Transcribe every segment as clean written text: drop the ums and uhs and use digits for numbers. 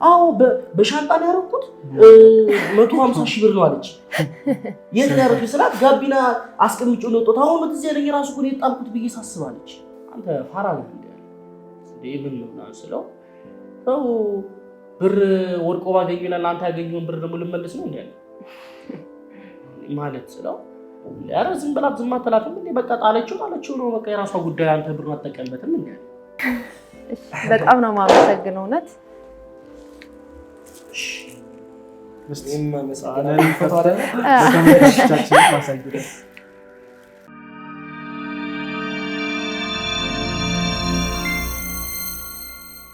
አዎ በሻንጣ ነው ያደረኩት 150 ሺህ ብር ነው አለች። የት ነው ያደረኩት ስላት ጋቢና አስቀምጬው ነው ወጣው። አሁን በዚህ ያለኝ ራሱ እኮ ነው የጣልኩት ብዬ ሳስባለች። አንተ ፋራ ነህ እንዴ? ምን ነው ስለው ሰው ብር ወርቆ ባገኘ ይላል አንተ ያገኘውን ብር ደግሞ ልመልስ ነው እንዴ ማለት ስለው ያረ ዝም ብላ ዝም አትላትም እንዴ? በቃ ጣለችው ነው በቃ የራሷ ጉዳይ አንተ ብሩን አትጠቀምበትም እንዴ? በጣም ነው የማመሰግነው እውነት።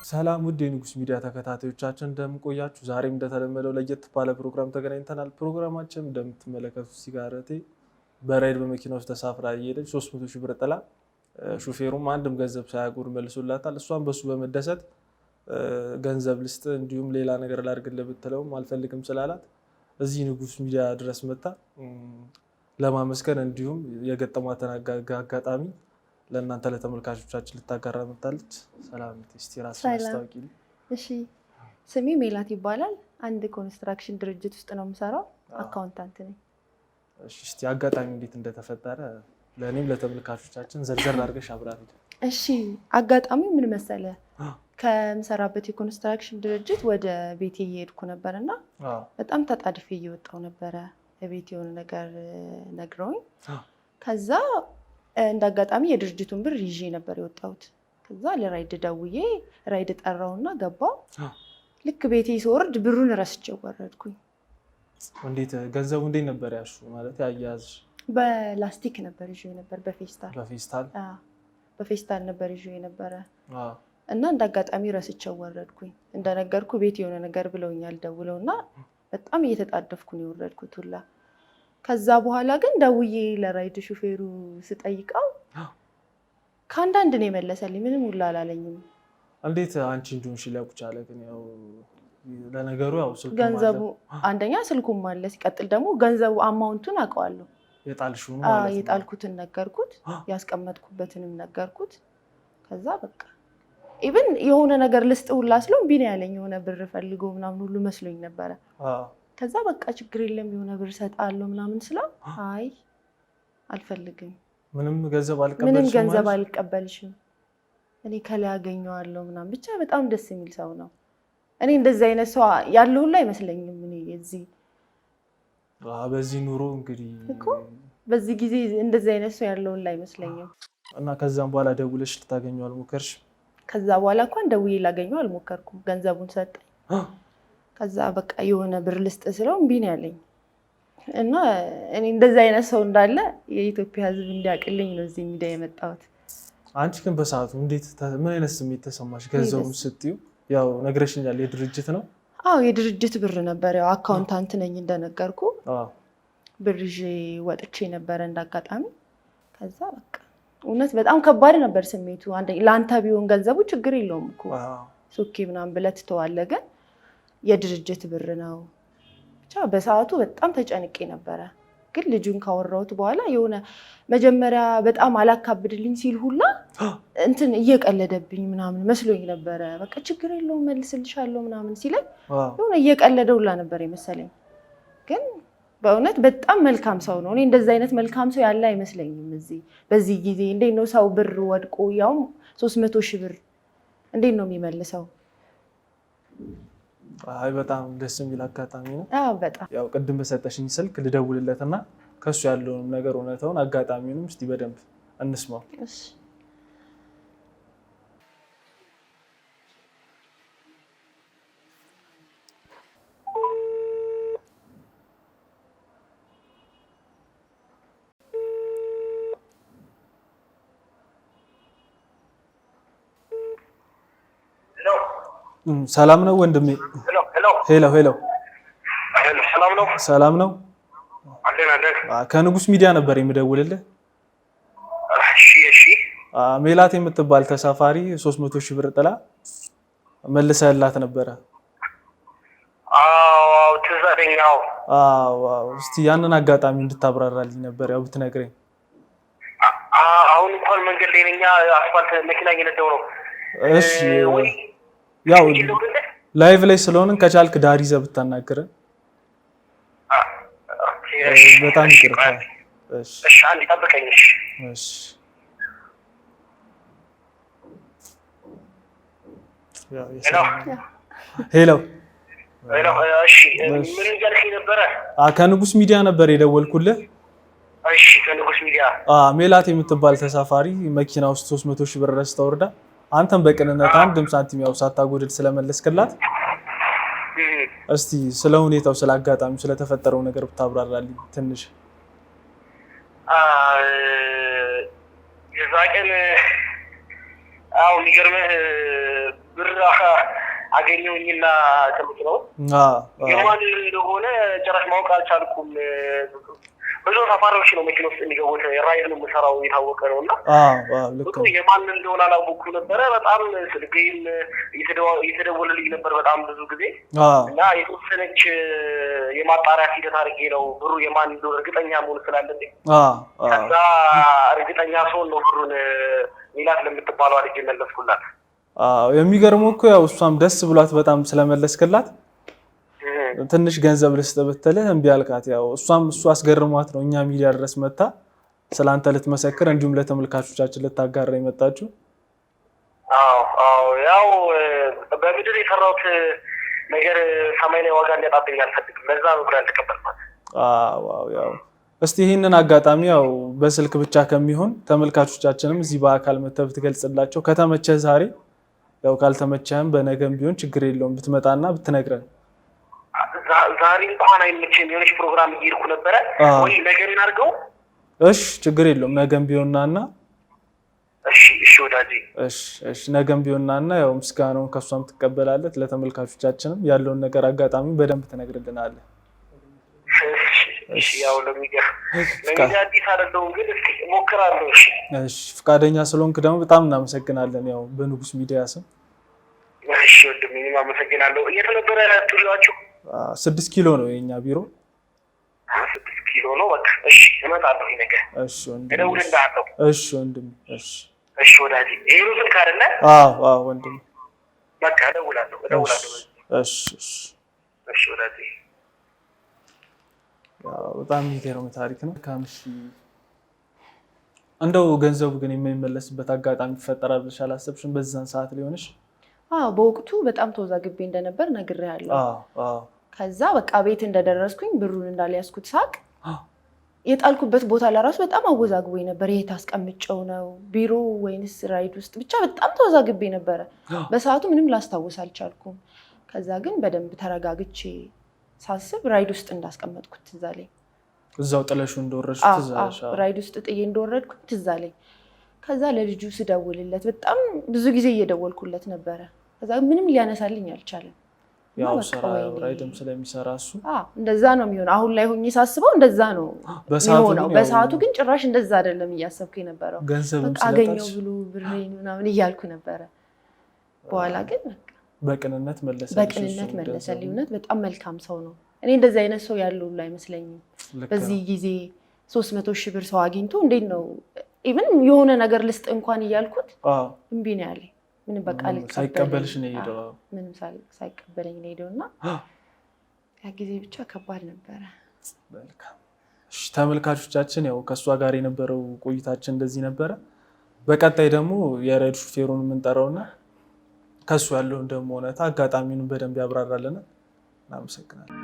ሰላም ውድ የንጉስ ሚዲያ ተከታታዮቻችን እንደምን ቆያችሁ? ዛሬም እንደተለመደው ለየት ባለ ፕሮግራም ተገናኝተናል። ፕሮግራማችን እንደምትመለከቱት ሲጋረቴ በራይድ በመኪና ውስጥ ተሳፍራ እየሄደች 300 ሺህ ብር ጥላ ሹፌሩም አንድም ገንዘብ ሳያጎር መልሶላታል። እሷም በሱ በመደሰት ገንዘብ ልስጥ እንዲሁም ሌላ ነገር ላድርግልህ ብትለውም አልፈልግም ስላላት እዚህ ንጉስ ሚዲያ ድረስ መጣ ለማመስገን እንዲሁም የገጠሟትን አጋጣሚ ለእናንተ ለተመልካቾቻችን ልታጋራ መጣለች። ሰላም እስቲ ራስሽን አስታውቂ። እሺ ስሜ ሜላት ይባላል። አንድ ኮንስትራክሽን ድርጅት ውስጥ ነው የምሰራው፣ አካውንታንት ነኝ። እሺ እስቲ አጋጣሚ እንዴት እንደተፈጠረ ለእኔም ለተመልካቾቻችን ዘርዘር አድርገሽ አብራሪ። እሺ አጋጣሚው ምን መሰለ፣ ከምሰራበት የኮንስትራክሽን ድርጅት ወደ ቤቴ እየሄድኩ ነበርና በጣም ተጣድፌ እየወጣሁ ነበረ። ቤት የሆነ ነገር ነግረውኝ ከዛ እንዳጋጣሚ የድርጅቱን ብር ይዤ ነበር የወጣሁት። ከዛ ለራይድ ደውዬ ራይድ ጠራውና ገባው። ልክ ቤቴ ስወርድ ብሩን ረስቼው ወረድኩኝ። እንዴት ገንዘቡ እንዴት ነበር ያሹ? ማለት ያያዝ በላስቲክ ነበር ይዤ ነበር፣ በፌስታል ነበር ይዤ ነበረ እና እንዳጋጣሚ ረስቼው ወረድኩኝ። እንደነገርኩ ቤት የሆነ ነገር ብለውኛል ደውለውና በጣም እየተጣደፍኩ ነው የወረድኩት ሁላ። ከዛ በኋላ ግን ደውዬ ለራይድ ሹፌሩ ስጠይቀው ከአንዳንድ ነው የመለሰልኝ፣ ምንም ሁላ አላለኝም። እንዴት አንቺ እንደሆንሽ ሊያውቅ ቻለ? ግን ያው ለነገሩ ያው ስልኩ ገንዘቡ አንደኛ ስልኩም አለ፣ ሲቀጥል ደግሞ ገንዘቡ አማውንቱን አውቀዋለሁ። የጣልሽው ነው ማለት ነው? የጣልኩትን ነገርኩት፣ ያስቀመጥኩበትንም ነገርኩት። ከዛ በቃ ኢቭን የሆነ ነገር ልስጥ ሁላ ስለው እምቢ ነው ያለኝ። የሆነ ብር ፈልጎ ምናምን ሁሉ መስሎኝ ነበረ። ከዛ በቃ ችግር የለም የሆነ ብር ሰጣለሁ ምናምን ስለው አይ አልፈልግም፣ ምንም ገንዘብ አልቀበልሽም፣ እኔ ከላይ አገኘዋለሁ ምናምን። ብቻ በጣም ደስ የሚል ሰው ነው። እኔ እንደዚህ አይነት ሰው ያለው ሁላ አይመስለኝም። እኔ በዚህ ኑሮ እንግዲህ እኮ በዚህ ጊዜ እንደዚህ አይነት ሰው ያለው ሁላ አይመስለኝም። እና ከዛም በኋላ ደውለሽ ልታገኘው አልሞከርሽ? ከዛ በኋላ እንኳን ደውዬ ላገኘው አልሞከርኩም። ገንዘቡን ሰጠኝ። ከዛ በቃ የሆነ ብር ልስጥ ስለው እምቢ ነው ያለኝ። እና እኔ እንደዚህ አይነት ሰው እንዳለ የኢትዮጵያ ሕዝብ እንዲያውቅልኝ ነው እዚህ ሚዲያ የመጣሁት። አንቺ ግን በሰዓቱ ምን አይነት ስሜት ተሰማሽ? ገንዘቡን ስትዩ ያው ነግረሽኛል፣ የድርጅት ነው? አዎ የድርጅት ብር ነበር። ያው አካውንታንት ነኝ እንደነገርኩ። ብር ይዤ ወጥቼ ነበረ እንዳጋጣሚ። ከዛ በቃ እውነት በጣም ከባድ ነበር ስሜቱ። ለአንተ ቢሆን ገንዘቡ ችግር የለውም እኮ ሶኬ ምናምን ብለህ ትተዋለህ፣ ግን የድርጅት ብር ነው። ብቻ በሰዓቱ በጣም ተጨንቄ ነበረ። ግን ልጁን ካወራሁት በኋላ የሆነ መጀመሪያ በጣም አላካብድልኝ ሲል ሁላ እንትን እየቀለደብኝ ምናምን መስሎኝ ነበረ። በቃ ችግር የለውም መልስልሻለሁ ምናምን ሲለኝ የሆነ እየቀለደ ሁላ ነበር የመሰለኝ። ግን በእውነት በጣም መልካም ሰው ነው። እኔ እንደዚህ አይነት መልካም ሰው ያለ አይመስለኝም። በዚህ ጊዜ እንዴት ነው ሰው ብር ወድቆ ያውም 300 ሺህ ብር እንዴት ነው የሚመልሰው? አይ በጣም ደስ የሚል አጋጣሚ ነው። በጣም ያው ቅድም በሰጠሽኝ ስልክ ልደውልለትና ከሱ ያለውን ነገር እውነታውን አጋጣሚውንም እስቲ በደንብ እንስማው። እሺ ሰላም ነው ወንድሜ? ሄሎ ሰላም ነው? ከንጉስ ሚዲያ ነበር የምደውልልህ። እሺ ሜላት የምትባል ተሳፋሪ 300 ሺህ ብር ጥላ መልሰህላት ነበረ። አዎ ትዛለኛው። እስቲ ያንን አጋጣሚ እንድታብራራልኝ ነበር ያው ብትነግረኝ። አሁን እንኳን መንገድ ላይ ነኝ፣ አስፋልት መኪና እየነዳሁ ነው። እሺ ያው ላይቭ ላይ ስለሆንን ከቻልክ ዳር ይዘህ ብታናግረን በጣም ይቅርታ። እሺ አንዴ ጠብቀኝ። እሺ ሄሎ ሄሎ። እሺ ምን እያልከኝ ነበረ? ከንጉስ ሚዲያ ነበር የደወልኩልህ። እሺ ከንጉስ ሚዲያ። ሜላት የምትባል ተሳፋሪ መኪና ውስጥ 300,000 ብር ረስታ ወርዳ አንተም በቅንነት አንድም ሳንቲም ያው ሳታጎድል ስለመለስክላት እስቲ ስለ ሁኔታው ስለ አጋጣሚው ስለተፈጠረው ነገር ብታብራራልኝ ትንሽ። የዛ ቀን የሚገርምህ ብር አገኘሁኝና ከልክ ነው የማን እንደሆነ ጭራሽ ማወቅ አልቻልኩም። ብዙ ተሳፋሪዎች ነው መኪና ውስጥ የሚገቡት። ራይድ ነው የምሰራው የታወቀ ነው እና የማን እንደሆነ አላወኩም ነበረ። በጣም ስልኬም እየተደወለልኝ ነበር በጣም ብዙ ጊዜ እና የተወሰነች የማጣሪያ ሂደት አድርጌ ነው ብሩ የማን እንደሆነ እርግጠኛ መሆን ስላለብኝ ከዛ እርግጠኛ ሰውን ነው ብሩን ሜላት ለምትባለው ልጅ መለስኩላት። የሚገርመው እኮ ያው እሷም ደስ ብሏት በጣም ስለመለስክላት ትንሽ ገንዘብ ልስጥ ብትልህ እምቢ አልካት። ያው እሱ አስገርሟት ነው እኛ ሚዲያ ድረስ መታ ስላንተ ልትመሰክር እንዲሁም ለተመልካቾቻችን ልታጋራ የመጣችው። ያው በምድር የሰራሁት ነገር ሰማይ ላይ ዋጋ እንዲያጣብኝ አልፈልግም። ለዛ ነው ብላ ተቀበልኳት። ያው እስቲ ይህንን አጋጣሚ ያው በስልክ ብቻ ከሚሆን ተመልካቾቻችንም እዚህ በአካል መተህ ብትገልጽላቸው፣ ከተመቸህ ዛሬ ያው ካልተመቸህም በነገም ቢሆን ችግር የለውም ብትመጣና ብትነግረን። ዛሬ እንኳን አይመቸኝም፣ የሆነች ፕሮግራም እየሄድኩ ነበረ። ወይ ነገ እናድርገው? እሺ ችግር የለውም ነገም ቢሆንና እሺ ወዳጄ እሺ ነገም ቢሆንና ያው ምስጋናውን ከሷም ትቀበላለህ። ለተመልካቾቻችንም ያለውን ነገር አጋጣሚ በደንብ ትነግርልናለህ። እሺ ያው ለሚዲያ አዲስ አይደለሁም ግን እስኪ እሞክራለሁ። እሺ ፈቃደኛ ስለሆንክ ደግሞ በጣም እናመሰግናለን። ያው በንጉስ ሚዲያ ስም እሺ ወንድሜ እኔም አመሰግናለሁ። የት ነበረ ስቱዲዮአችሁ? 6 ኪሎ ነው የኛ ቢሮ። 6 ኪሎ ነው። በቃ እሺ እመጣለሁ ነገ። እሺ ወንድሜ እደውልልሃለሁ። እሺ ወንድሜ እሺ ወዳጄ ይሄ ነው ስልክ አይደለ? አዎ ወንድሜ በቃ እደውላለሁ። እሺ ወዳጄ በጣም የሚገርም ታሪክ ነው። ካምሽ እንደው ገንዘቡ ግን የማይመለስበት አጋጣሚ ይፈጠራል ብለሽ አላሰብሽም በዛን ሰዓት ሊሆንሽ? በወቅቱ በጣም ተወዛግቤ እንደነበር ነግሬሃለሁ። ከዛ በቃ ቤት እንደደረስኩኝ ብሩን እንዳልያዝኩት ሳቅ የጣልኩበት ቦታ ለራሱ በጣም አወዛግቦኝ ነበር። የት አስቀምጨው ነው ቢሮ ወይንስ ራይድ ውስጥ? ብቻ በጣም ተወዛግቤ ነበረ። በሰዓቱ ምንም ላስታውስ አልቻልኩም። ከዛ ግን በደንብ ተረጋግቼ ሳስብ ራይድ ውስጥ እንዳስቀመጥኩት ትዝ አለኝ። እዛው ጥለሽው እንደወረድሽ ትዝ አለሽ? ራይድ ውስጥ ጥዬ እንደወረድኩት ትዝ አለኝ። ከዛ ለልጁ ስደውልለት በጣም ብዙ ጊዜ እየደወልኩለት ነበረ። ከዛ ምንም ሊያነሳልኝ አልቻለም። ያው ስራ ራይድም ስለሚሰራ እሱ እንደዛ ነው የሚሆነው። አሁን ላይ ሆኜ ሳስበው እንደዛ ነው የሚሆነው። በሰዓቱ ግን ጭራሽ እንደዛ አይደለም እያሰብኩ የነበረው። ገንዘብም አገኘው ብሎ ብሬን ምናምን እያልኩ ነበረ። በኋላ ግን በቅንነት መለሰልኝ። እውነት በጣም መልካም ሰው ነው። እኔ እንደዚህ አይነት ሰው ያለው ሁሉ አይመስለኝም። በዚህ ጊዜ 300,000 ብር ሰው አግኝቶ እንዴት ነው ኢቭን የሆነ ነገር ልስጥ እንኳን እያልኩት እምቢ ነው ያለኝ። ምንም በቃ ሳይቀበልሽ ነው የሄደው። ምንም ሳይቀበለኝ ነው የሄደው እና ያ ጊዜ ብቻ ከባድ ነበረ። መልካም እሺ ተመልካቾቻችን፣ ያው ከእሷ ጋር የነበረው ቆይታችን እንደዚህ ነበረ። በቀጣይ ደግሞ የራይድ ሹፌሩን የምንጠራውና ከሱ ያለውን ደግሞ እውነታ አጋጣሚውን በደንብ ያብራራልናል። እናመሰግናለን።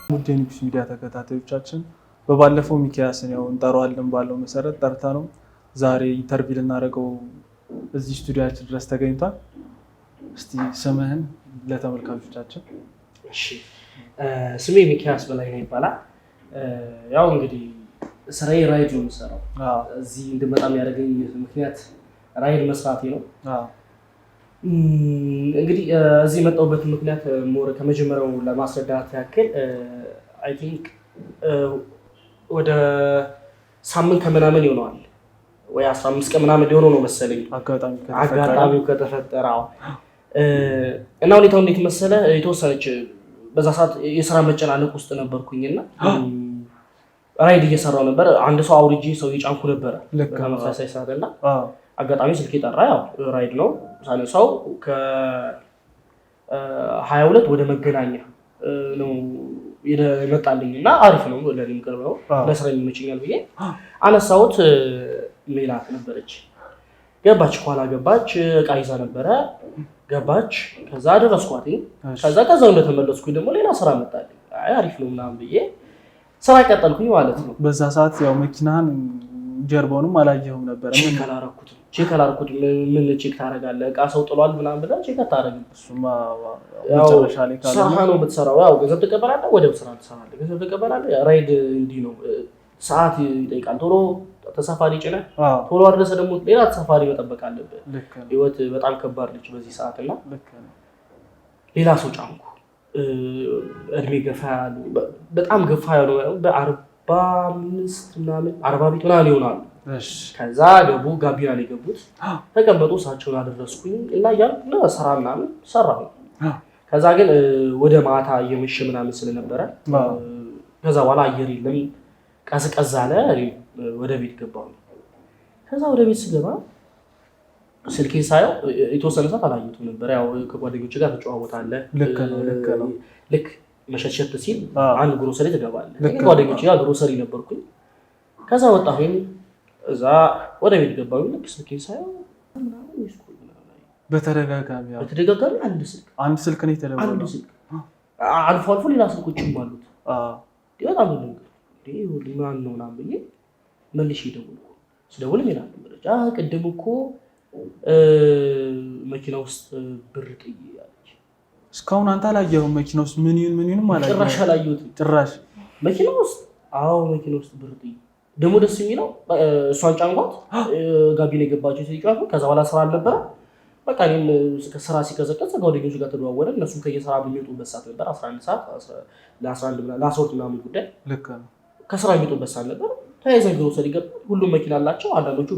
ውድ የንጉስ ሚዲያ ተከታታዮቻችን በባለፈው ሚኪያስን ያው እንጠራዋለን ባለው መሰረት ጠርታ ነው ዛሬ ኢንተርቪው ልናደርገው እዚህ ስቱዲዮአችን ድረስ ተገኝቷል። እስቲ ስምህን ለተመልካቾቻችን። እሺ ስሜ ሚኪያስ በላይ ነው ይባላል። ያው እንግዲህ ስራዬ ራይድ ነው የምሰራው። እዚህ እንድመጣም ያደረገኝ ምክንያት ራይድ መስራቴ ነው። እንግዲህ እዚህ የመጣሁበት ምክንያት ሞር ከመጀመሪያው ለማስረዳት ያክል አይ ቲንክ ወደ ሳምንት ከምናምን ይሆነዋል ወይ 15 ቀን ምናምን ሊሆነው ነው መሰለኝ አጋጣሚው ከተፈጠረ። እና ሁኔታው እንዴት መሰለ፣ የተወሰነች በዛ ሰዓት የስራ መጨናነቅ ውስጥ ነበርኩኝና ራይድ እየሰራው ነበር። አንድ ሰው አውርጄ ሰው እየጫንኩ ነበረ በተመሳሳይ ሰዓት እና አጋጣሚ ስልክ የጠራ ያው ራይድ ነው ሳነሳው ከ22 ወደ መገናኛ ነው የመጣልኝ እና አሪፍ ነው ለኔም ቅርብ ነው ለስራ ይመችኛል ብዬ አነሳሁት። ሜላት ነበረች ገባች ኋላ ገባች ዕቃ ይዛ ነበረ ገባች ከዛ ደረስኳት ከዛው እንደተመለስኩኝ ደግሞ ሌላ ስራ መጣልኝ አይ አሪፍ ነው ምናምን ብዬ ስራ ቀጠልኩኝ ማለት ነው። በዛ ሰዓት ያው መኪናን ጀርባውንም አላየሁም ነበር ቼክ አላረኩትም ምን ቼክ ታረጋለህ ዕቃ ሰው ጥሏል ምናምን ብለህ ቼክ አታረግም እሱማ መጨረሻ ላይ ካለ ስራ ነው የምትሰራው ያው ገንዘብ ትቀበላለህ ወደ ስራ ትሰራለህ ገንዘብ ትቀበላለህ ራይድ እንዲህ ነው ሰዓት ይጠይቃል ቶሎ ተሳፋሪ ጭነህ ቶሎ አድረሰ ደግሞ ሌላ ተሳፋሪ መጠበቅ አለብህ ህይወት በጣም ከባድ ነች በዚህ ሰዓት እና ሌላ ሰው ጫንኩ እድሜ ገፋ ያሉ በጣም ገፋ ያሉ በ45 ምናምን 40 ቤት ምናምን ይሆናሉ ከዛ ገቡ ጋቢና ላይ ገቡት ተቀመጡ እሳቸውን አደረስኩኝ እና ያለ ስራ ምናምን ሰራሁ ከዛ ግን ወደ ማታ እየመሸ ምናምን ስለነበረ ከዛ በኋላ አየር የለም ቀዝቀዝ አለ ወደ ቤት ገባሁ ከዛ ወደ ቤት ስገባ ስልኬን ሳየው የተወሰነ ሰዓት አላየሁትም ነበር ያው ከጓደኞቼ ጋር ተጨዋወታለህ ልክ መሸሸት ሲል አንድ ግሮሰሪ ትገባለህ ከጓደኞቼ ጋር ግሮሰሪ ነበርኩኝ ከዛ ወጣሁኝ እዛ ወደ ቤት ገባሁ ልክ ስልኬን ሳየው ምናምን ይስኩኝ በተደጋጋሚ አንድ ስልክ ነው የተደወለው አንድ ስልክ አልፎ አልፎ ሌላ ስልኮችም አሉት በጣም ነው ማን ነው ምናምን ብዬ መልሼ ደወልኩ ስደውል ሜላት ነበረች ቅድም እኮ መኪና ውስጥ ብር ጥዬ አለች እስካሁን አንተ አላየኸውም መኪና ውስጥ ምን ይሁን ማለት ጭራሽ አላየሁትም ጭራሽ መኪና ውስጥ መኪና ውስጥ ብር ጥዬ ደግሞ ደስ የሚለው እሷን ጫንኳት ጋቢና የገባችው ሲጫንኩ ከዛ በኋላ ስራ አልነበረ በቃ እኔም ስራ ሲቀዘቀዝ ጓደኞቼ ጋር ተደዋወልን እነሱም ከየስራ በሚወጡበት ሰዓት ነበር 11 ሰዓት ለ11 ምናምን ጉዳይ ልክ ነው ከስራ የሚወጡበት ሰዓት ነበር ተያይዘን ግሮሰሪ ገባን ሁሉም መኪና አላቸው አንዳንዶቹ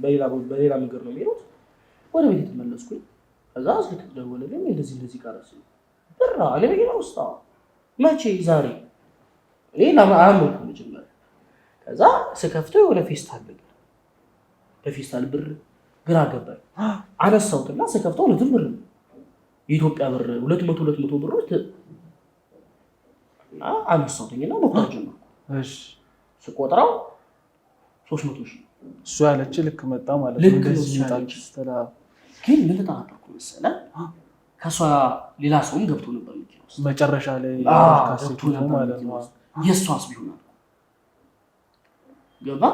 በሌላ መንገድ ነው የሚሄዱት ወደ ቤት ተመለስኩኝ ከዛ ስልክ ደወለልኝ እንደዚህ ቀረስ ብራ እኔ መኪና ውስጥ መቼ ዛሬ እኔ አላመንኩ መጀመሪያ ከዛ ስከፍተው የሆነ ፌስታል ነገር በፌስታል ብር ግራ ገባኝ አነሳሁትና ስከፍተው ለትም ብር የኢትዮጵያ ብር 200 ብሮች እና አነሳሁትና መቁጠር ጀመርኩ እሺ ስቆጥረው 300,000 እሱ ያለች ልክ መጣ ማለት ነው እንደዚህ ይጣጭ ግን ምን ተጣጣኩ መሰለህ ከሷ ሌላ ሰውም ገብቶ ነበር መኪና ውስጥ መጨረሻ ላይ ካሰቱ ነው ማለት ነው የሷስ ቢሆን ገባ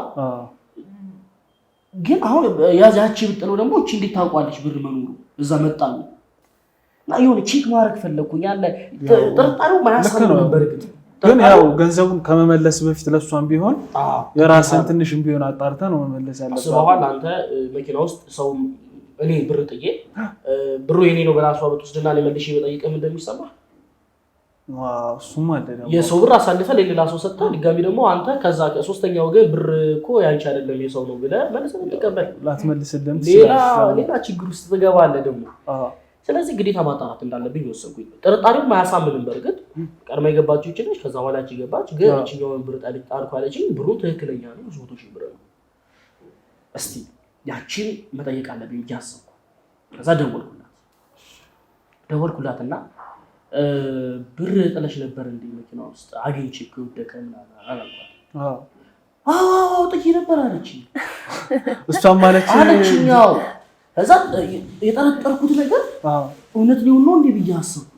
ግን አሁን ያዛች ብጥለው ደግሞ እቺ እንዴት ታውቋለች ብር መኖሩ እዛ መጣሉ እና ይሁን ቼክ ማድረግ ፈለኩኝ ያለ ጥርጣሬው ማያሳብ ነበር ግን ያው ገንዘቡን ከመመለስ በፊት ለሷም ቢሆን የራስን ትንሽም ቢሆን አጣርታ ነው መመለስ ያለበት ስለሆነ አንተ መኪና ውስጥ ሰው እኔ ብር ጥዬ ብሩ የኔ ነው በራሷ በትወስድና ለመልሼ በጠይቀም እንደሚሰማ እሱም አይደለም የሰው ብር አሳልፈ ለሌላ ሰው ሰጥተህ ድጋሚ ደግሞ አንተ ከዛ ሶስተኛው ወገን ብር እኮ ያንቺ አይደለም የሰው ነው ብለህ መልሰህ ተቀበል ላትመልስልም ሌላ ችግር ውስጥ ትገባለህ ደግሞ ስለዚህ ግዴታ ማጣራት እንዳለብኝ ወሰንኩኝ ጥርጣሬው ማያሳምንም በርግጥ ቀድማ የገባችው ይችላል ከዛ በኋላ እቺ ገባች ግን እቺኛውን ብር ጣልኩ አለችኝ ብሩ ትክክለኛ ነው 300,000 ብር ነው እስቲ ያቺን መጠየቅ አለብኝ ያሰብኩ ከዛ ደወልኩላትና ብር ጥለሽ ነበር እንዴ መኪና ውስጥ አግኝቼ ከወደቀ ምናምን አላልኳት ጥዬ ነበር አለችኝ እሷም አለችኝ ከዛ የጠረጠርኩት ነገር እውነት ሊሆን ነው እንዴ ብዬ አሰብኩ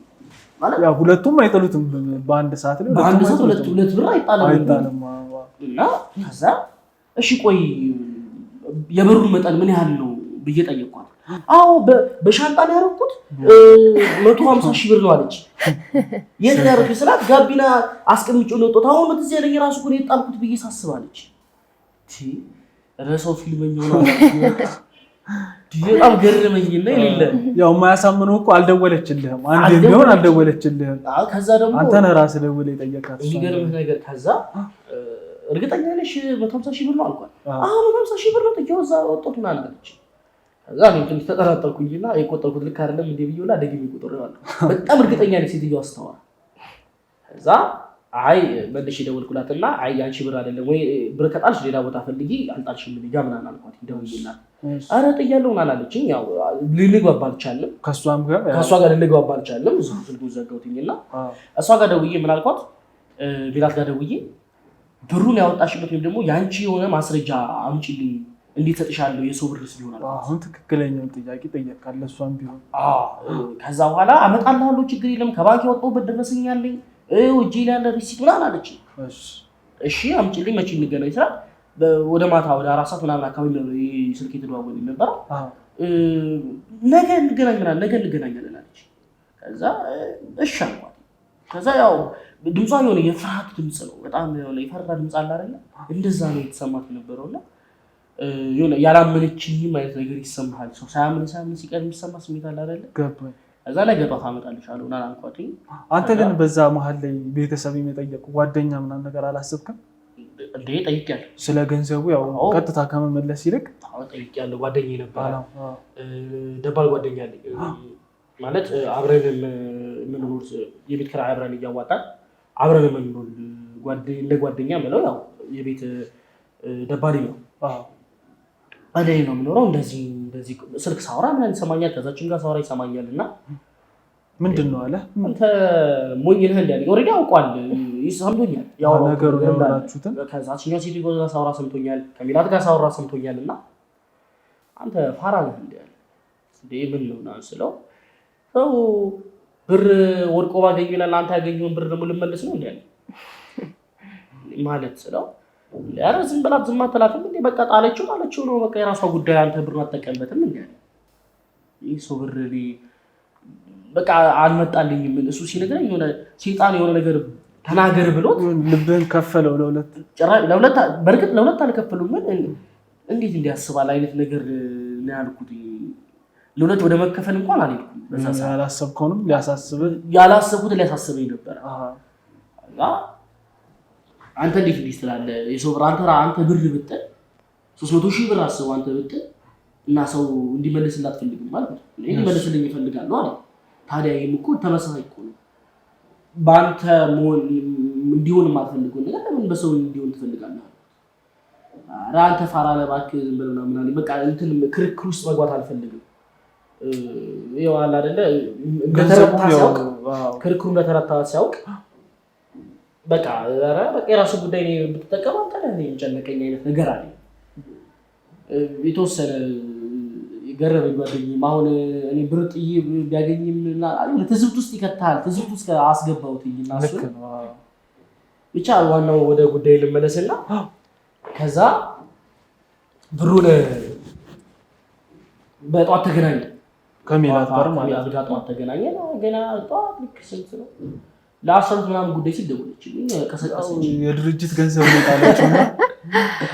ማለት ያው ሁለቱም አይጠሉትም በአንድ ሰዓት ላይ ሁለት ብር አይጣለም እና ከዛ እሺ ቆይ የብሩ መጠን ምን ያህል ነው ብዬ ጠየቅኳት በሻንጣ ላይ ያረኩት 150,000 ብር ነው አለች የት ነው ያረኩት ስላት ጋቢና አስቀምጬው ነው ወጣው አሁን እዚህ ያለኝ ራሱ እኮ ነው የጣልኩት ብዬ ሳስባለች ረሰው ፊልመኛው ነው በጣም ገረመኝና ይልለ ያው ማያሳምነው እኮ አልደወለችልህም አንዴ ቢሆን አልደወለችልህም ከዛ ደግሞ አንተ ነህ ራስህ ደውለህ የጠየቃት የሚገርምህ ነገር ከዛ እርግጠኛ ነሽ 150,000 ብር ነው አልኳት 150,000 ብር ነው ጥቂው እዛ ወጣቱና አለች ከዛ እኔ ትንሽ ተጠራጠርኩኝና የቆጠርኩት ልክ አይደለም እንዴ ብዬውላ ደግሜ ቆጥሬዋለሁ በጣም እርግጠኛ ነኝ ሴትዮዋ አስተዋል ከዛ አይ መልሼ ደወልኩላትና አይ አንቺ ብር አይደለም ወይ ብር ከጣልሽ ሌላ ቦታ ፈልጊ አልጣልሽም ምን ጋር ምናምን አልኳት ደውዬላት ኧረ ጥያለሁ አላለችኝ ያው ልንግባባ አልቻልንም ከሷ ጋር ልንግባባ አልቻልንም ስልኩን ዘጋሁትኝና እሷ ጋር ደውዬ ምን አልኳት ቢላት ጋር ደውዬ ብሩን ያወጣሽበት ወይም ደግሞ ያንቺ የሆነ ማስረጃ አምጪልኝ እንዴት ሰጥሻለሁ የሰው ብር ስለሆነ አሁን ትክክለኛው ጥያቄ ጠየቃለ እሷም ቢሆን ከዛ በኋላ አመጣልሃለሁ ችግር የለም ከባንክ ያወጣሁበት ደረሰኛለኝ እጄ ላይ ያለ ሪሲት ምናምን አለች እሺ አምጪልኝ መቼ እንገናኝ ስላት ወደ ማታ ወደ 4 ሰዓት ምናምን አካባቢ ነው ስልክ የተደዋወልን ነበር ነገ እንገናኛለን አለች ከዛ እሺ አልኳት ከዛ ያው ድምጿ የሆነ የፍርሃት ድምጽ ነው በጣም የሆነ የፈራ ድምጽ አለ አይደል እንደዛ ነው የተሰማት ነበረውና የሆነ ያላመነችኝም አይነት ነገር ይሰማሃል ሰው ሳያምን ሲቀር የሚሰማ ስሜት አለ አይደል ገባኝ እዛ ላይ ገጣፋ አመጣልሻለሁ እና አልኳት አንተ ግን በዛ መሃል ላይ ቤተሰብ የሚጠየቁ ጓደኛ ምናምን ነገር አላሰብክም እንዴ ጠይቄያለሁ ስለ ገንዘቡ ያው ቀጥታ ከመመለስ ይልቅ ጠይቄያለሁ ጓደኛዬ ነበር ደባል ጓደኛ አለኝ ማለት አብረን የምንኖር የቤት ኪራይ አብረን እያዋጣን አብረን የምንኖር እንደ ጓደኛ ምለው ያው የቤት ደባሪ ነው አለኝ ነው የምኖረው እንደዚህ ስልክ ሳወራ ምን ይሰማኛል ከዛችን ጋር ሳወራ ይሰማኛልና ምንድነው አለ አንተ ሞኝ ነህ እንዴ ኦሬዲ አውቋል ይሰምቶኛል ያው ነገሩ ያወራችሁትን ከዛችን ሴት ጋር ሳወራ ሰምቶኛል ከሚላት ጋር ሳወራ ሰምቶኛልና አንተ ፋራ ነህ እንዴ ምን ነው ስለው ሰው ብር ወርቆ ባገኘና አንተ ያገኘውን ብር ደግሞ ልመልስ ነው እንዴ ማለት ስለው ያረ ዝም ብላት ዝም አትላትም እንዴ በቃ ጣለችው ነው በቃ የራሷ ጉዳይ አንተ ብር አትጠቀምበትም እንዴ ይሄ ብር በቃ አልመጣልኝም እሱ ሲነግረኝ የሆነ ሰይጣን የሆነ ነገር ተናገር ብሎት ልብን ከፈለው ለሁለት በርግጥ ለሁለት አልከፈሉም ግን እንዴት እንዲያስባል አይነት ነገር ነው ያልኩት ለሁለት ወደ መከፈል እንኳን አልሄድኩም በዛ ያላሰብከውንም ያላሰብኩት ሊያሳስበኝ ነበር አንተ እንዴት ትላለህ የሰው ብር አንተ ብር ብትል 300,000 ብር አስበው አንተ ብትል እና ሰው እንዲመልስላት ፈልግም ማለት ነው እንዲመልስልኝ ይፈልጋል ነው አይደል ታዲያ ይሄም እኮ ተመሳሳይ እኮ ነው ባንተ ሞን እንዲሆን ማፈልገው ነገር ለምን በሰው እንዲሆን ትፈልጋለህ አንተ ፋራ ለባክ ዝም ብለና ምናምን በቃ እንትን ክርክር ውስጥ መግባት አልፈልግም ይኸው አለ አይደለ እንደተረታ ሲያውቅ ክርክሩ እንደተረታ ሲያውቅ በቃ የራሱ ጉዳይ ነው ብትጠቀም አንተ ለኔ እንጨነቀኝ አይነት ነገር አለ የተወሰነ ገረበኝ ጓደኛዬ አሁን እኔ ብር ጥዬ ቢያገኝምና ለትዝብት ውስጥ ይከታል ትዝብት ውስጥ አስገባውትኝና እሱ ብቻ ዋናው ወደ ጉዳይ ልመለስና ከዛ ብሩን በጧት ተገናኘ ከሚላት ጋር ማለት ነው ጧት ተገናኘ ገና ጧት ልክ ስንት ነው ለአሰሩት ምናምን ጉዳይ ሲደውልልኝ ከሰቀሰች የድርጅት ገንዘብ ነው ታለችውና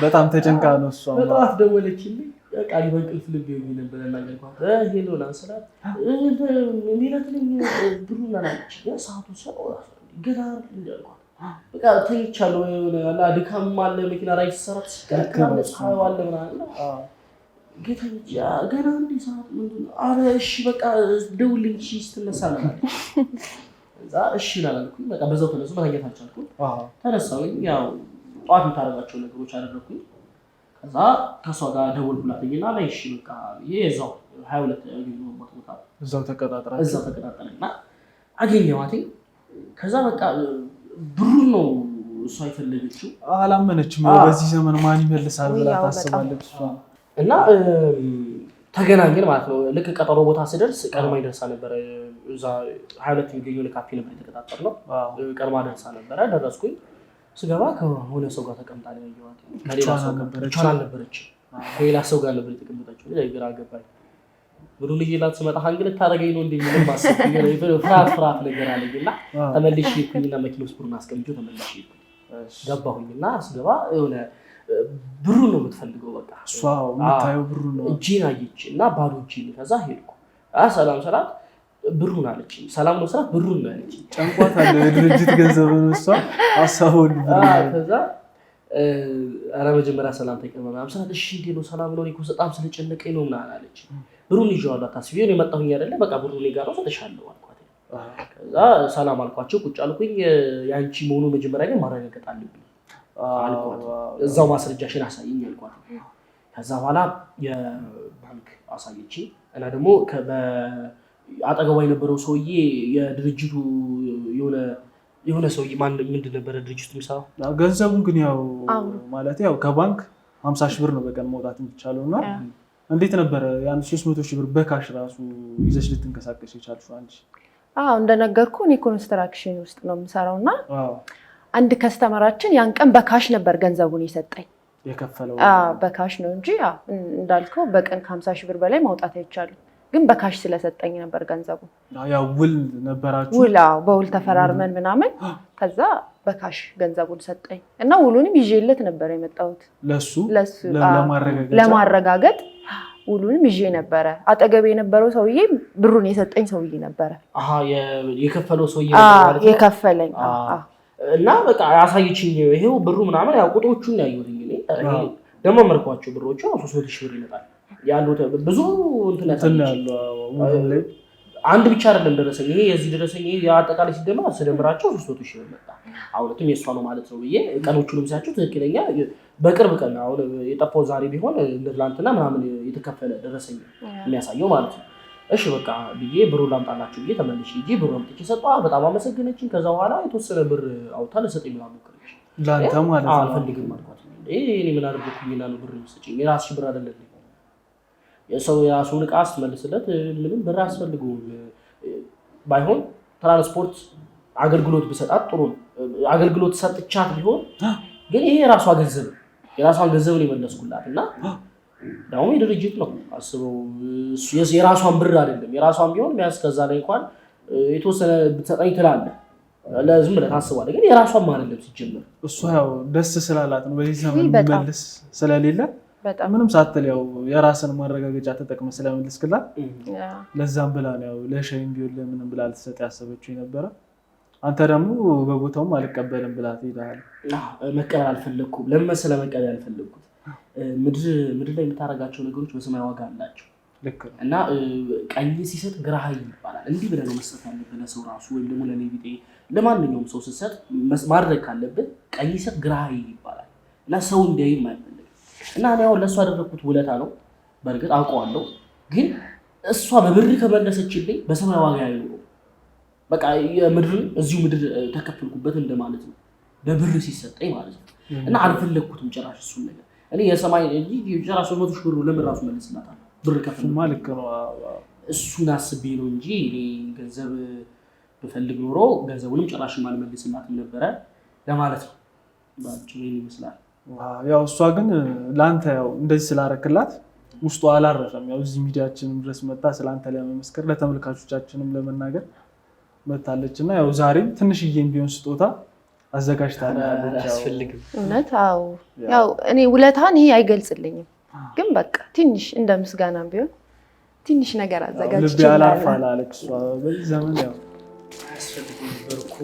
በጣም ተጨንቃ ነው እሷ በጧት ደወለችልኝ በቃ ሊበንቅልፍ ልብ ይሆን ነበር እናገርኳት ሄሎና ሰላት ሚላትልኝ ብሩና ናች ሰዓቱ ሰው ገና እንዳልኳት በቃ ተይቻለሁ አላ ድካም አለ መኪና ላይ ተሰራት ሲከራከራ ፀሐይ አለ ምናምን ጌታዬ ገና እንዴ ሰዓት ምንድነው አረ እሺ በቃ ደውልልኝ እሺ ስትነሳ ነው እዛ እሺ ላልኩኝ በቃ በዛው ተነሱ ማግኘት አልቻልኩም ተነሳሁኝ ያው ጧት የምታረጋቸው ነገሮች አደረኩኝ ከዛ ከሷ ጋር ደወልኩላትና ላይ እሺ በቃ የዛው 22 ያገኘሁበት ቦታ እዛው ተቀጣጣለና አገኘኋት ከዛ በቃ ብሩ ነው እሷ አይፈልገችው አላመነችም በዚህ ዘመን ማን ይመልሳል ብላ ታስባለች እሷ እና ተገናኘን ማለት ነው ልክ ቀጠሮ ቦታ ስደርስ ቀድማ ይደርሳ ነበር እዛ 22 የሚገኘው ለካፌ ነበር የተቀጣጠርነው ቀድማ ደርሳ ነበር ደረስኩኝ ስገባ ከሆነ ሰው ጋር ተቀምጣ ነው ያየኋት ከሌላ ሰው ጋር ነበረች ከሌላ ሰው ጋር ነበር የተቀመጠችው ለግራ ገባኝ ብሩ ልጅላት ስመጣ አንግል ታረገኝ ነው እንደሚል ማሰብ ፍራት ነገር አለኝና ተመልሼ ኩኝና መኪና ውስጥ ብሩን አስቀምጬ ተመልሼ ገባሁኝና ስገባ የሆነ ብሩ ነው የምትፈልገው በቃ እሷ የምታየው ብሩ ነው እጄን አየች እና ባዶ እጄን ከዛ ሄድኩ ሰላም ሰላት ብሩን አለች ሰላም ነው ሰላት ብሩን ነው አለች ጨንቋታል የድርጅት ገንዘብ ነው እሷ አሳውል ከዛ አረ መጀመሪያ ሰላም ተቀበል ሰላት እሺ እንዴ ነው ሰላም ነው እኮ በጣም ስለጨነቀኝ ነው ምናምን አለች ብሩን ይዤዋለሁ አታስቢው ነው የመጣሁኝ አይደለ በቃ ብሩን ይጋራው ሰጥሻለሁ አልኳት ከዛ ሰላም አልኳቸው። ቁጭ አልኩኝ። ያንቺ መሆኑ መጀመሪያ ግን ማረጋገጥ አለብኝ አልኳት። እዛው ማስረጃሽን አሳይኝ አልኳት። ከዛ በኋላ የባንክ አሳየች እና ደግሞ አጠገቧ የነበረው ሰውዬ የድርጅቱ የሆነ ሰውዬ ምንድን ነበረ ድርጅቱ የሚሰራው ገንዘቡን ግን ያው ማለት ያው ከባንክ 50 ሺህ ብር ነው በቀን መውጣት የሚቻለው እና እንዴት ነበረ ያን 300 ሺህ ብር በካሽ ራሱ ይዘሽ ልትንቀሳቀሽ የቻልሽው አንቺ? እንደነገርኩ እኔ ኮንስትራክሽን ውስጥ ነው የምሰራው እና አንድ ከስተመራችን ያን ቀን በካሽ ነበር ገንዘቡን የሰጠኝ። የከፈለው በካሽ ነው እንጂ እንዳልከው በቀን ከ50 ሺህ ብር በላይ ማውጣት አይቻልም። ግን በካሽ ስለሰጠኝ ነበር ገንዘቡ። ያው ውል ነበራችሁ? ውል በውል ተፈራርመን ምናምን ከዛ በካሽ ገንዘቡን ሰጠኝ እና ውሉንም ይዤለት ነበር የመጣሁት ለሱ ለማረጋገጥ ውሉንም ይዤ ነበረ። አጠገቤ የነበረው ሰውዬ ብሩን የሰጠኝ ሰውዬ ነበረ። የከፈለው ሰውዬ ማለት ነው የከፈለኝ እና በቃ ያሳየችኝ ይሄው ብሩ ምናምን ያው ቁጥሮቹን ያዩት እኔ ደግሞ መርኳቸው ብሮቹ 300 ሺህ ብር ይመጣል ያሉት ብዙ እንትን ያለው አንድ ብቻ አይደለም ደረሰኝ። ይሄ የዚህ ደረሰኝ የአጠቃላይ ሲደመር አስደምራቸው 300 ሺህ ብር መጣ። አሁንም የሷ ነው ማለት ነው ብዬ ቀኖቹንም ሲያቸው ትክክለኛ በቅርብ ቀን አሁን የጠፋው ዛሬ ቢሆን እንደላንትና ምናምን የተከፈለ ደረሰኝ የሚያሳየው ማለት ነው። እሺ በቃ ብዬ ብሩን ላምጣላችሁ ብዬ ተመልሼ ሂጂ ብሩን አምጥቼ ሰጠኋት። በጣም አመሰገነችኝ። ከዛ በኋላ የተወሰነ ብር አውጥታ ለሰጠኝ ምናምን ሞከረች። ላንተ ማለት ነው አልፈልግም አልኳት። እኔ ምን አደረኩኝና ነው ብር የምትሰጪኝ? የራስሽ ብር አይደለም። የሰው የራሱን ዕቃ ስትመልስለት ምንም ብር አያስፈልገውም። ባይሆን ትራንስፖርት አገልግሎት ብሰጣት ጥሩ ነው። አገልግሎት ሰጥቻት ቢሆን ግን ይሄ የራሷ ገንዘብ የራሷን ገንዘብ ነው የመለስኩላት እና ደግሞ የድርጅት ነው አስበው የራሷን ብር አይደለም። የራሷን ቢሆን ቢያንስ ከዛ ላይ እንኳን የተወሰነ ብትሰጠኝ ትላለህ ለዝም ብለህ ታስባለህ። ግን የራሷን አይደለም ሲጀምር እሷ ያው ደስ ስላላት ነው በዚህ ዘመን መልስ ስለሌለ ምንም ሳትል ያው የራስን ማረጋገጫ ተጠቅመህ ስለመለስክላት ለዛም ብላ ነው ያው ለሸይም ቢሆን ለምንም ብላ ልትሰጥ ያሰበችው የነበረ። አንተ ደግሞ በቦታውም አልቀበልም ብላ ትሄዳለህ። መቀበል አልፈለኩም። ለምን መሰለህ መቀበል አልፈለኩት? ምድር ላይ የምታደርጋቸው ነገሮች በሰማይ ዋጋ አላቸው እና ቀኝ ሲሰጥ ግራህ ይባላል። እንዲህ ብለህ ነው መስጠት ያለብህ ለሰው ራሱ ወይም ደግሞ ለኔ ቢጤ ለማንኛውም ሰው ስትሰጥ ማድረግ ካለብህ ቀኝ ሲሰጥ ግራህ ይባላል እና ሰው እንዲያይም አይፈልግም። እና እኔ አሁን ለእሷ ያደረኩት ውለታ ነው። በእርግጥ አውቀዋለሁ። ግን እሷ በብር ከመለሰችልኝ በሰማይ ዋጋ ያለው በቃ የምድርን እዚሁ ምድር ተከፈልኩበት እንደማለት ነው በብር ሲሰጠኝ ማለት ነው። እና አልፈለኩትም ጭራሽ እሱን ነገር እኔ የሰማይ እንጂ ጭራሽ 300 ሺህ ብር ለምን ራሱ መልስላታል ብር ከፍል ማለት ነው። እሱን አስቤ ነው እንጂ እኔ ገንዘብ ብፈልግ ኖሮ ገንዘቡንም ጭራሽ ማልመልስላትም ነበረ ለማለት ነው። ባጭሩ ይመስላል። ያው እሷ ግን ላንተ ያው እንደዚህ ስላረክላት ውስጧ አላረፈም። ያው እዚህ ሚዲያችንም ድረስ መጣ ስላንተ ለመመስከር ለተመልካቾቻችንም ለመናገር መጣለች እና ያው ዛሬም ትንሽዬም ቢሆን ስጦታ አዘጋጅታለች። አያስፈልግም እውነት? አዎ ያው እኔ ውለታን ይሄ አይገልጽልኝም፣ ግን በቃ ትንሽ እንደ ምስጋናም ቢሆን ትንሽ ነገር አዘጋጅቻለሁ። ልብ ያላፋል አለች እሷ በዚህ ዘመን ያው አያስፈልግም በርኩ።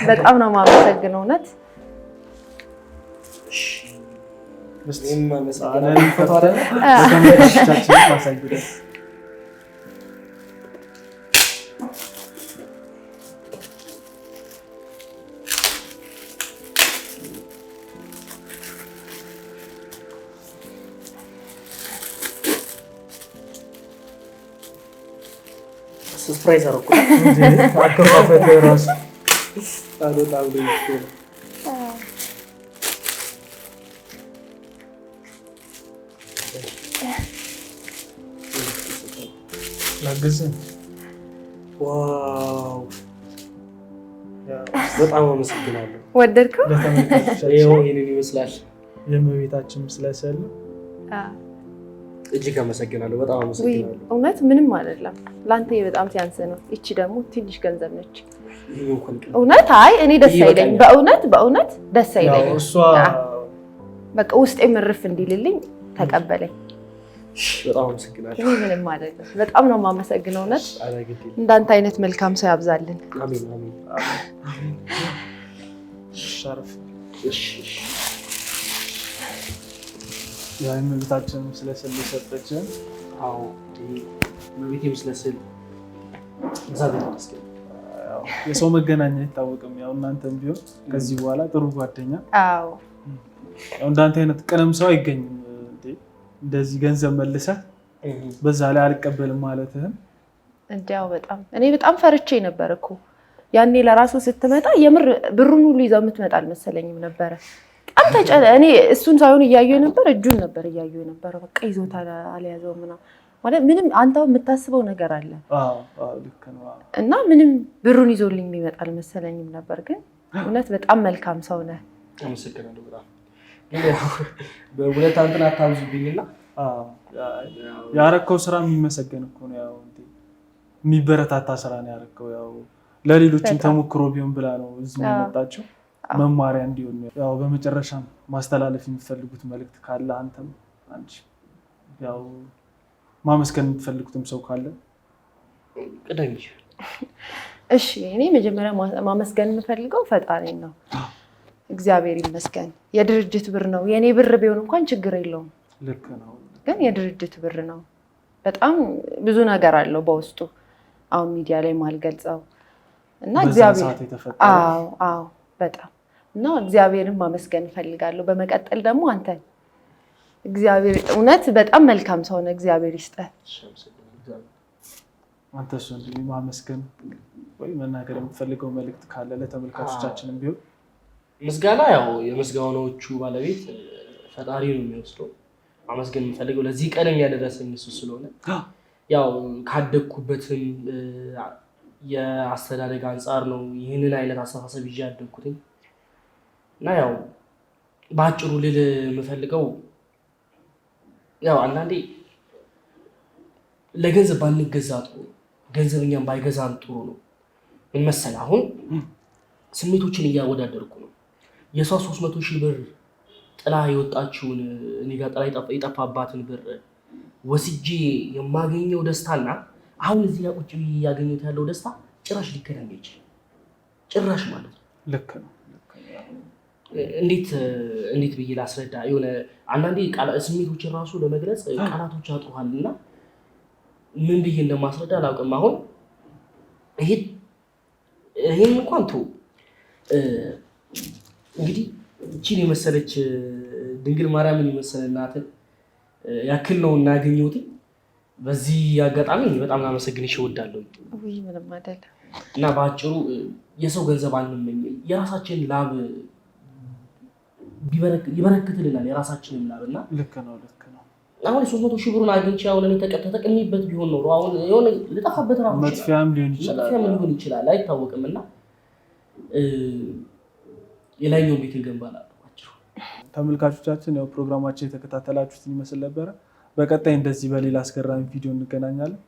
በጣም ነው የማመሰግነው እውነት። ሰርፕራይዝ አደረኩት። አከፋፈል ራሱ አልወጣም ብዬሽ ላግዝህ። ዋው በጣም አመሰግናለሁ። ወደድከው? ይሄንን ይመስላል የእመቤታችን ምስለ ስዕል እጅግ አመሰግናለሁ። በጣም አመሰግናለሁ። እውነት ምንም አይደለም። ለአንተ በጣም ሲያንስ ነው። ይቺ ደግሞ ትንሽ ገንዘብ ነች። እውነት አይ እኔ ደስ አይለኝ። በእውነት ደስ አይለኝ። በቃ ውስጤ ምርፍ እንዲልልኝ ተቀበለኝ። በጣም አመሰግናለሁ። ምንም አይደለም። በጣም ነው የማመሰግነው። እውነት እንዳንተ አይነት መልካም ሰው ያብዛልን። አሜን አሜን። ሸርፍ የእመቤታችን ምስለ ስዕል ሰጠችን። አዎ እመቤቴ ምስለ ስዕል እግዚአብሔር ይመስገን። የሰው መገናኛ አይታወቅም። ያው እናንተም ቢሆን ከዚህ በኋላ ጥሩ ጓደኛ። አዎ ያው እንዳንተ አይነት ቀለም ሰው አይገኝም። እንደዚህ ገንዘብ መልሰህ በዛ ላይ አልቀበልም ማለትህን እንዲያው እኔ በጣም ፈርቼ ነበር እኮ ያኔ ለራሱ ስትመጣ የምር ብሩን ሁሉ ይዘው የምትመጣ አልመሰለኝም ነበረ። በጣም እኔ እሱን ሳይሆን እያየሁ ነበር፣ እጁን ነበር እያየሁ ነበር። በቃ ይዞታ አልያዘውም ምናምን ማለት ምንም አንተው የምታስበው ነገር አለ ልክ ነው። እና ምንም ብሩን ይዞልኝ የሚመጣ አልመሰለኝም ነበር። ግን እውነት በጣም መልካም ሰው ነህ። አመሰግናለሁ በጣም። በሁለት አንተን አታምዙብኝና ያረከው ስራ የሚመሰገን እኮ ነው። ያው የሚበረታታ ስራ ነው ያረከው። ያው ለሌሎችም ተሞክሮ ቢሆን ብላ ነው እዚህ የመጣችው መማሪያ እንዲሆን። ያው በመጨረሻም ማስተላለፍ የሚፈልጉት መልእክት ካለ አንተም አንቺ ያው ማመስገን የምትፈልጉትም ሰው ካለ ቅደም። እሺ እኔ መጀመሪያ ማመስገን የምፈልገው ፈጣሪን ነው። እግዚአብሔር ይመስገን። የድርጅት ብር ነው፣ የኔ ብር ቢሆን እንኳን ችግር የለውም። ልክ ነው። ግን የድርጅት ብር ነው። በጣም ብዙ ነገር አለው በውስጡ አሁን ሚዲያ ላይ ማልገልጸው እና እግዚአብሔር አዎ በጣም እና እግዚአብሔርን ማመስገን እፈልጋለሁ። በመቀጠል ደግሞ አንተን እግዚአብሔር እውነት በጣም መልካም ሰው ነው። እግዚአብሔር ይስጥህ። አንተ እሱ እንዲህ ማመስገን ወይ መናገር የምትፈልገው መልእክት ካለ ለተመልካቾቻችንም ቢሆን። ምስጋና ያው የምስጋናዎቹ ባለቤት ፈጣሪ ነው የሚወስደው። ማመስገን የምፈልገው ለዚህ ቀን የሚያደረሰኝ እሱ ስለሆነ ያው ካደግኩበትም የአስተዳደግ አንጻር ነው ይህንን አይነት አስተሳሰብ ይዤ ያደግኩትኝ እና ያው በአጭሩ ልል የምፈልገው ያው አንዳንዴ ለገንዘብ ባንገዛ ጥሩ ነው፣ ገንዘብ እኛም ባይገዛን ጥሩ ነው። ምን መሰለህ አሁን ስሜቶችን እያወዳደርኩ ነው። የሰው 300,000 ብር ጥላ የወጣችውን እኔ ጋር ጥላ የጠፋባትን ብር ወስጄ የማገኘው ደስታና አሁን እዚህ ጋር ቁጭ ብዬ እያገኘሁት ያለው ደስታ ጭራሽ ሊገናኝ ይችላል። ጭራሽ ማለት ነው። ልክ ነው። እንዴት ብዬ ላስረዳ? የሆነ አንዳንዴ ስሜቶችን ራሱ ለመግለጽ ቃላቶች ያጥሩሃል እና ምን ብዬ እንደማስረዳ አላውቅም። አሁን ይሄን እንኳን ተው እንግዲህ እቺን የመሰለች ድንግል ማርያምን የመሰለ እናትን ያክል ነው እናገኘሁት። በዚህ አጋጣሚ በጣም ላመሰግንሽ እወዳለሁ። ምንም አይደለም። እና በአጭሩ የሰው ገንዘብ አንመኝ፣ የራሳችንን ላብ ይበረክትልናል። የራሳችንን ላብ እና ልክ ነው። አሁን 300,000 ብሩን አግኝቼ አሁን እኔ ተጠቅሜበት ቢሆን ኖሮ አሁን የሆነ ልጠፋበት ራሱ መጥፊያም ሊሆን ይችላል አይታወቅም። እና የላይኛውን ቤት እንገንባለን። ተመልካቾቻችን ያው ፕሮግራማችን የተከታተላችሁትን ይመስል ነበረ። በቀጣይ እንደዚህ በሌላ አስገራሚ ቪዲዮ እንገናኛለን።